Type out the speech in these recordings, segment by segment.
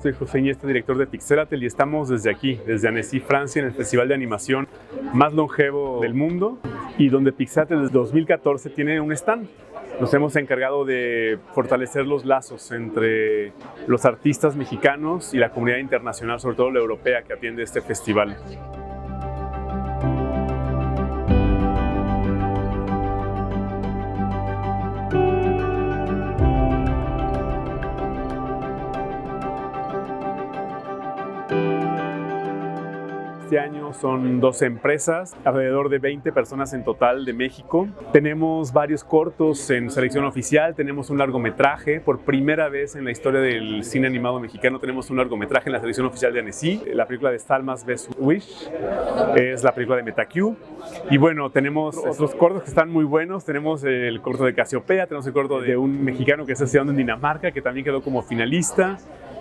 Soy José Iniesta, director de Pixelatel, y estamos desde aquí, desde Annecy, Francia, en el festival de animación más longevo del mundo y donde Pixelatel desde 2014 tiene un stand. Nos hemos encargado de fortalecer los lazos entre los artistas mexicanos y la comunidad internacional, sobre todo la europea, que atiende este festival. Este año son 12 empresas, alrededor de 20 personas en total de México. Tenemos varios cortos en selección oficial, tenemos un largometraje. Por primera vez en la historia del cine animado mexicano tenemos un largometraje en la selección oficial de Annecy. La película de Salma's Best Wish es la película de Metacue. Y bueno, tenemos otros cortos que están muy buenos. Tenemos el corto de Casiopea, tenemos el corto de un mexicano que está estudiando en Dinamarca, que también quedó como finalista.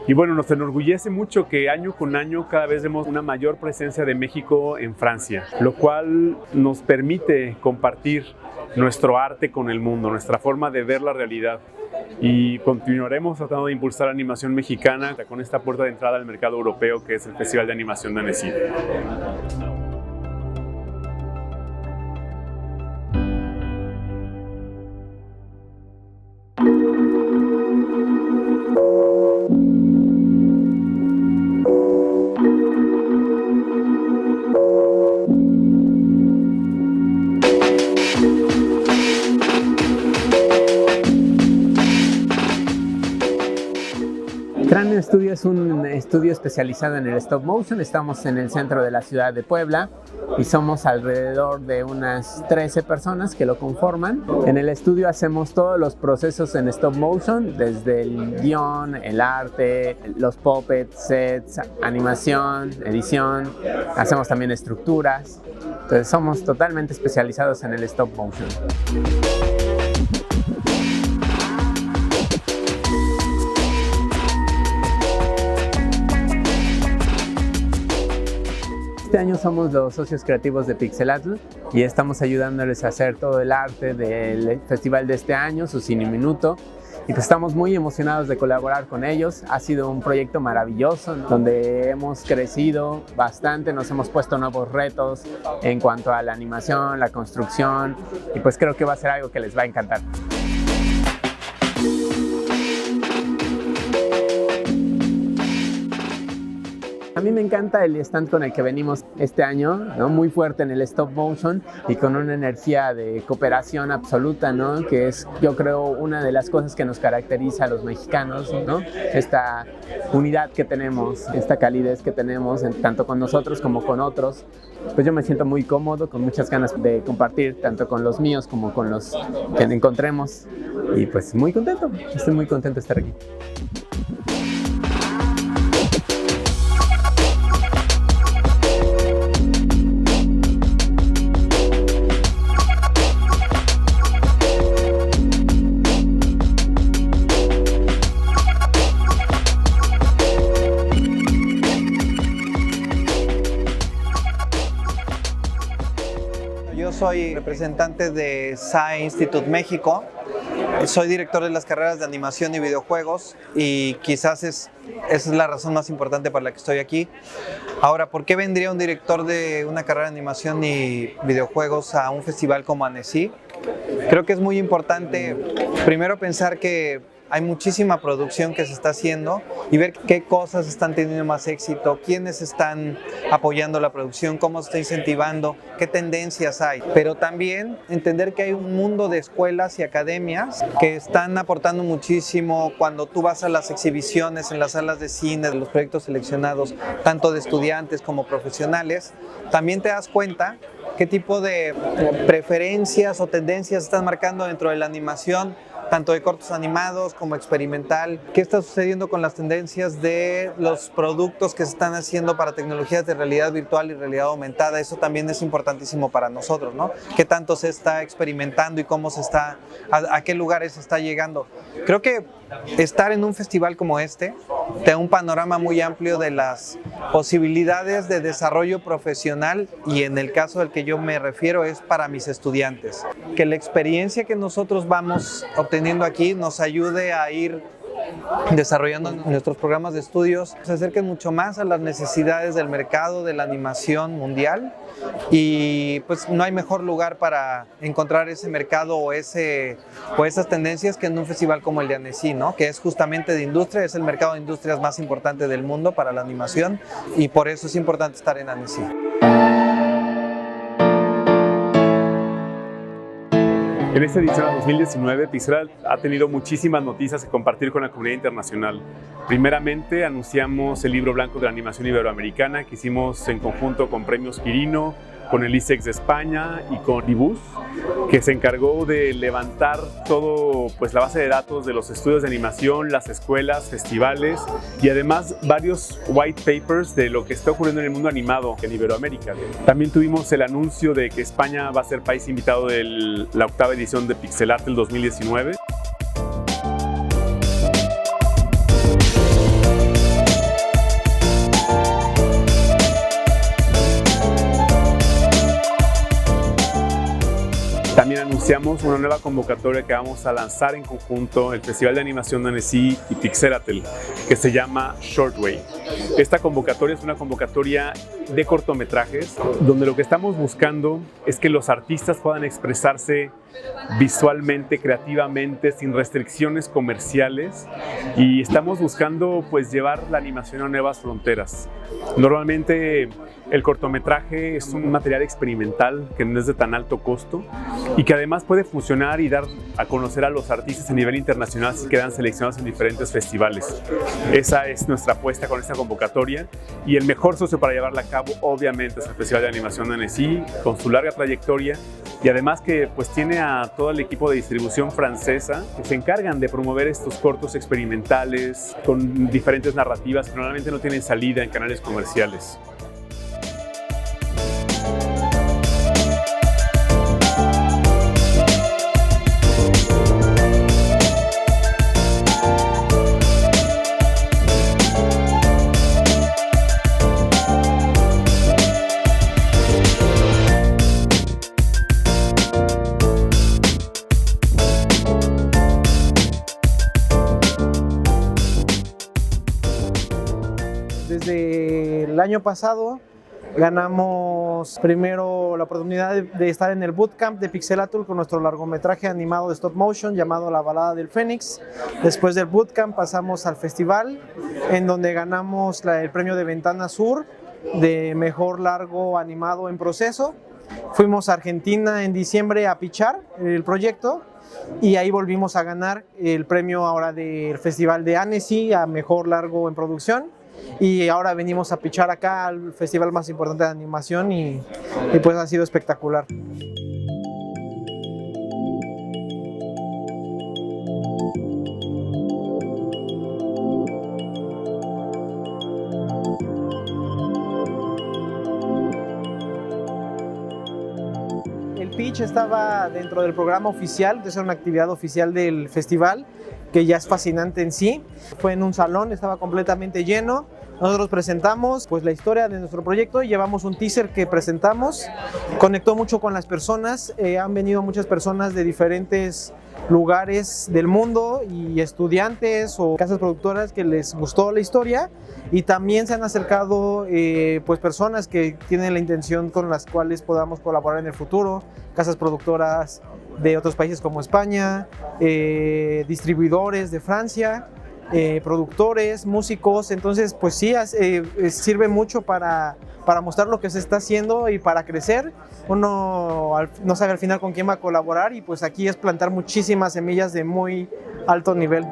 Y bueno, nos enorgullece mucho que año con año cada vez vemos una mayor presencia de México en Francia, lo cual nos permite compartir nuestro arte con el mundo, nuestra forma de ver la realidad. Y continuaremos tratando de impulsar la animación mexicana con esta puerta de entrada al mercado europeo que es el Festival de Animación de Annecy. Cráneo Studio es un estudio especializado en el stop motion. Estamos en el centro de la ciudad de Puebla y somos alrededor de unas 13 personas que lo conforman. En el estudio hacemos todos los procesos en stop motion, desde el guión, el arte, los puppets, sets, animación, edición. Hacemos también estructuras. Entonces somos totalmente especializados en el stop motion. Este año somos los socios creativos de Pixelatel y estamos ayudándoles a hacer todo el arte del festival de este año, su Cine Minuto. Y pues estamos muy emocionados de colaborar con ellos. Ha sido un proyecto maravilloso, ¿no? Donde hemos crecido bastante, nos hemos puesto nuevos retos en cuanto a la animación, la construcción, y pues creo que va a ser algo que les va a encantar. A mí me encanta el stand con el que venimos este año, ¿no? Muy fuerte en el stop motion y con una energía de cooperación absoluta, ¿no? Que es, yo creo, una de las cosas que nos caracteriza a los mexicanos, ¿no? Esta unidad que tenemos, esta calidez que tenemos, tanto con nosotros como con otros. Pues yo me siento muy cómodo, con muchas ganas de compartir, tanto con los míos como con los que encontremos. Y pues muy contento, estoy muy contento de estar aquí. Yo soy representante de SAE Institute México, soy director de las carreras de animación y videojuegos y quizás esa es la razón más importante para la que estoy aquí. Ahora, ¿por qué vendría un director de una carrera de animación y videojuegos a un festival como Annecy? Creo que es muy importante primero pensar que hay muchísima producción que se está haciendo y ver qué cosas están teniendo más éxito, quiénes están apoyando la producción, cómo se está incentivando, qué tendencias hay. Pero también entender que hay un mundo de escuelas y academias que están aportando muchísimo cuando tú vas a las exhibiciones en las salas de cine, de los proyectos seleccionados, tanto de estudiantes como profesionales. También te das cuenta qué tipo de preferencias o tendencias están marcando dentro de la animación tanto de cortos animados como experimental. ¿Qué está sucediendo con las tendencias de los productos que se están haciendo para tecnologías de realidad virtual y realidad aumentada? Eso también es importantísimo para nosotros, ¿no? ¿Qué tanto se está experimentando y cómo se está, a qué lugares se está llegando? Creo que estar en un festival como este te da un panorama muy amplio de las posibilidades de desarrollo profesional, y en el caso del que yo me refiero es para mis estudiantes. Que la experiencia que nosotros vamos obteniendo aquí nos ayude a ir desarrollando nuestros programas de estudios, se acerquen mucho más a las necesidades del mercado de la animación mundial, y pues no hay mejor lugar para encontrar ese mercado o esas tendencias que en un festival como el de Annecy, ¿no? Que es justamente de industria, es el mercado de industrias más importante del mundo para la animación, y por eso es importante estar en Annecy. En esta edición 2019, Pixelat ha tenido muchísimas noticias que compartir con la comunidad internacional. Primeramente, anunciamos el libro blanco de la animación iberoamericana que hicimos en conjunto con Premios Quirino, con el ISEX de España y con Ibus, que se encargó de levantar todo, pues, la base de datos de los estudios de animación, las escuelas, festivales y además varios white papers de lo que está ocurriendo en el mundo animado en Iberoamérica. También tuvimos el anuncio de que España va a ser país invitado de la 8ª edición de Pixelart del 2019. También anunciamos una nueva convocatoria que vamos a lanzar en conjunto el Festival de Animación de Annecy y Pixelatel, que se llama Shortwave. Esta convocatoria es una convocatoria de cortometrajes, donde lo que estamos buscando es que los artistas puedan expresarse visualmente, creativamente, sin restricciones comerciales, y estamos buscando, pues, llevar la animación a nuevas fronteras. Normalmente el cortometraje es un material experimental que no es de tan alto costo y que además puede funcionar y dar a conocer a los artistas a nivel internacional si quedan seleccionados en diferentes festivales. Esa es nuestra apuesta con esta convocatoria, y el mejor socio para llevarla a cabo obviamente es el Festival de Animación de Annecy, con su larga trayectoria, y además que, pues, tiene a todo el equipo de distribución francesa que se encargan de promover estos cortos experimentales con diferentes narrativas que normalmente no tienen salida en canales comerciales. Desde el año pasado ganamos primero la oportunidad de estar en el bootcamp de Pixelatul con nuestro largometraje animado de stop motion llamado La Balada del Fénix. Después del bootcamp pasamos al festival, en donde ganamos el premio de Ventana Sur de mejor largo animado en proceso. Fuimos a Argentina en diciembre a pichar el proyecto, y ahí volvimos a ganar el premio ahora del Festival de Annecy a mejor largo en producción. Y ahora venimos a pichar acá al festival más importante de animación, y pues ha sido espectacular. El pitch estaba dentro del programa oficial, es una actividad oficial del festival que ya es fascinante en sí. Fue en un salón, estaba completamente lleno. Nosotros presentamos, pues, la historia de nuestro proyecto, llevamos un teaser que presentamos, conectó mucho con las personas, han venido muchas personas de diferentes lugares del mundo y estudiantes o casas productoras que les gustó la historia, y también se han acercado pues personas que tienen la intención con las cuales podamos colaborar en el futuro, casas productoras de otros países como España, distribuidores de Francia, productores, músicos. Entonces, pues sí, sirve mucho para mostrar lo que se está haciendo y para crecer. Uno no sabe al final con quién va a colaborar, y pues aquí es plantar muchísimas semillas de muy alto nivel.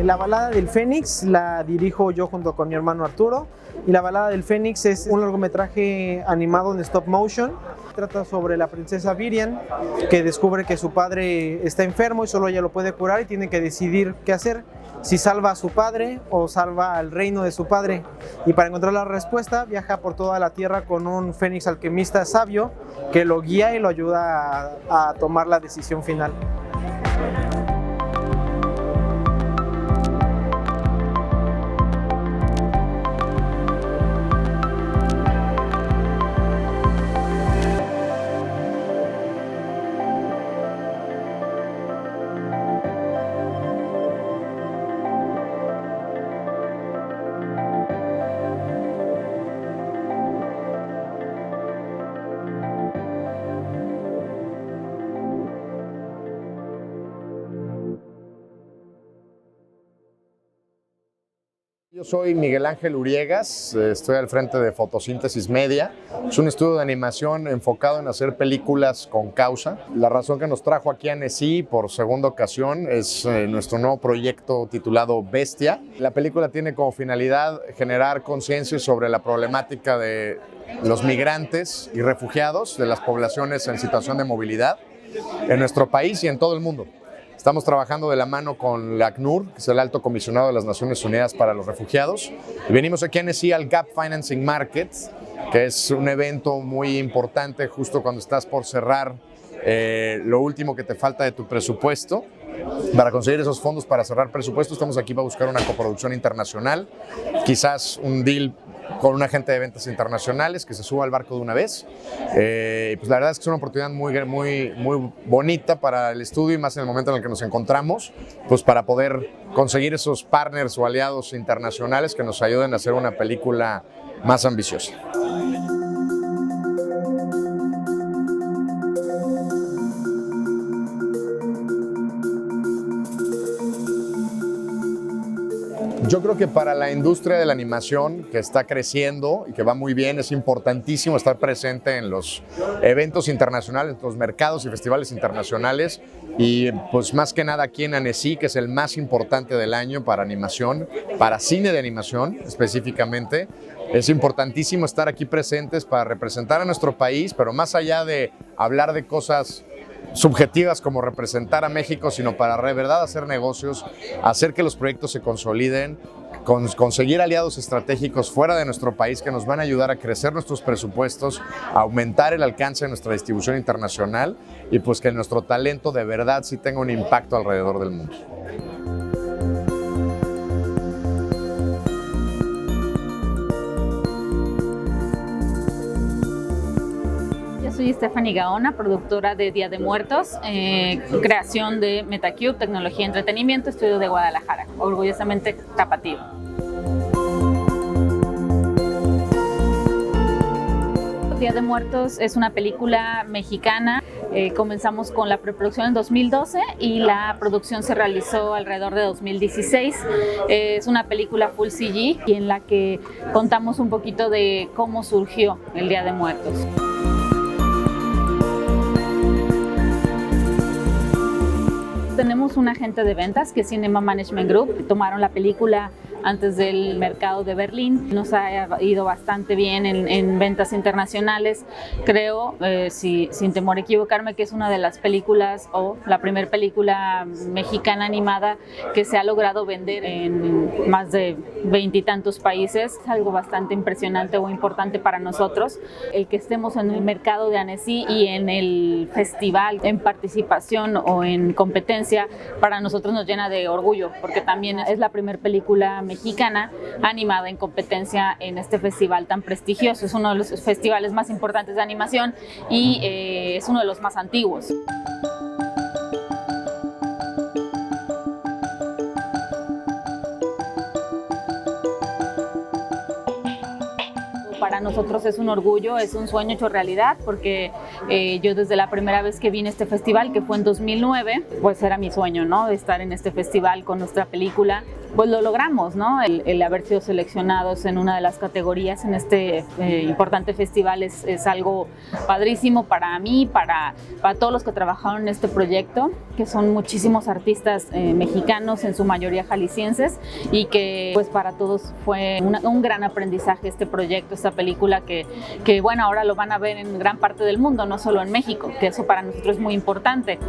La balada del Fénix la dirijo yo junto con mi hermano Arturo, y La balada del Fénix es un largometraje animado en stop motion. Trata sobre la princesa Virian, que descubre que su padre está enfermo y solo ella lo puede curar y tiene que decidir qué hacer, si salva a su padre o salva al reino de su padre. Y para encontrar la respuesta viaja por toda la tierra con un fénix alquimista sabio que lo guía y lo ayuda a tomar la decisión final. Yo soy Miguel Ángel Uriegas, estoy al frente de Fotosíntesis Media. Es un estudio de animación enfocado en hacer películas con causa. La razón que nos trajo aquí a Annecy por segunda ocasión es nuestro nuevo proyecto titulado Bestia. La película tiene como finalidad generar conciencia sobre la problemática de los migrantes y refugiados, de las poblaciones en situación de movilidad en nuestro país y en todo el mundo. Estamos trabajando de la mano con la ACNUR, que es el Alto Comisionado de las Naciones Unidas para los Refugiados. Y venimos aquí a Annecy al Gap Financing Market, que es un evento muy importante justo cuando estás por cerrar lo último que te falta de tu presupuesto. Para conseguir esos fondos para cerrar presupuesto, estamos aquí para buscar una coproducción internacional, quizás un deal con un agente de ventas internacionales que se suba al barco de una vez. Pues la verdad es que es una oportunidad muy bonita para el estudio y más en el momento en el que nos encontramos, pues para poder conseguir esos partners o aliados internacionales que nos ayuden a hacer una película más ambiciosa. Yo creo que para la industria de la animación, que está creciendo y que va muy bien, es importantísimo estar presente en los eventos internacionales, en los mercados y festivales internacionales, y pues más que nada aquí en Annecy, que es el más importante del año para animación, para cine de animación específicamente. Es importantísimo estar aquí presentes para representar a nuestro país, pero más allá de hablar de cosas subjetivas como representar a México, sino para de verdad hacer negocios, hacer que los proyectos se consoliden, conseguir aliados estratégicos fuera de nuestro país que nos van a ayudar a crecer nuestros presupuestos, a aumentar el alcance de nuestra distribución internacional y pues que nuestro talento de verdad sí tenga un impacto alrededor del mundo. Soy Stephanie Gaona, productora de Día de Muertos, creación de Metacube, tecnología y entretenimiento, estudio de Guadalajara, orgullosamente tapatío. Día de Muertos es una película mexicana. Comenzamos con la preproducción en 2012 y la producción se realizó alrededor de 2016. Es una película full CG y en la que contamos un poquito de cómo surgió el Día de Muertos. Tenemos un agente de ventas que es Cinema Management Group. Tomaron la película antes del mercado de Berlín. Nos ha ido bastante bien en ventas internacionales. Creo, sin temor a equivocarme, que es una de las películas o la primera película mexicana animada que se ha logrado vender en más de 20 y tantos países. Es algo bastante impresionante o importante para nosotros. El que estemos en el mercado de Annecy y en el festival en participación o en competencia, para nosotros nos llena de orgullo, porque también es la primera película mexicana animada en competencia en este festival tan prestigioso. Es uno de los festivales más importantes de animación y es uno de los más antiguos. Para nosotros es un orgullo, es un sueño hecho realidad, porque Yo desde la primera vez que vine a este festival, que fue en 2009, pues era mi sueño, ¿no? De estar en este festival con nuestra película. Pues lo logramos, ¿no? El haber sido seleccionados en una de las categorías en este importante festival es algo padrísimo para mí, para todos los que trabajaron en este proyecto, que son muchísimos artistas mexicanos, en su mayoría jaliscienses, y que pues para todos fue un gran aprendizaje este proyecto, esta película que bueno, ahora lo van a ver en gran parte del mundo, no solo en México, que eso para nosotros es muy importante.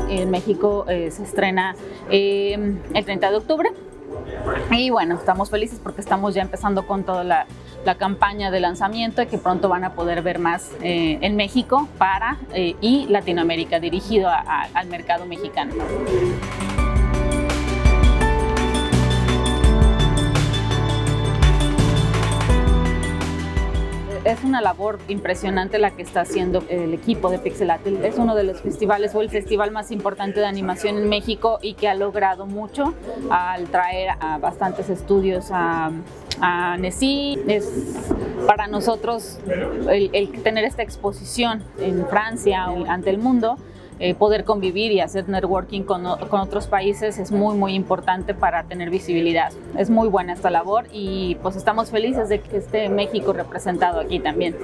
En México se estrena el 30 de octubre y bueno, estamos felices porque estamos ya empezando con toda la campaña de lanzamiento y que pronto van a poder ver más en México y Latinoamérica, dirigido al mercado mexicano. Es una labor impresionante la que está haciendo el equipo de Pixelatl. Es uno de los festivales o el festival más importante de animación en México y que ha logrado mucho al traer a bastantes estudios a Annecy. Es para nosotros el tener esta exposición en Francia ante el mundo. Poder convivir y hacer networking con otros países es muy importante para tener visibilidad. Es muy buena esta labor y pues estamos felices de que esté México representado aquí también.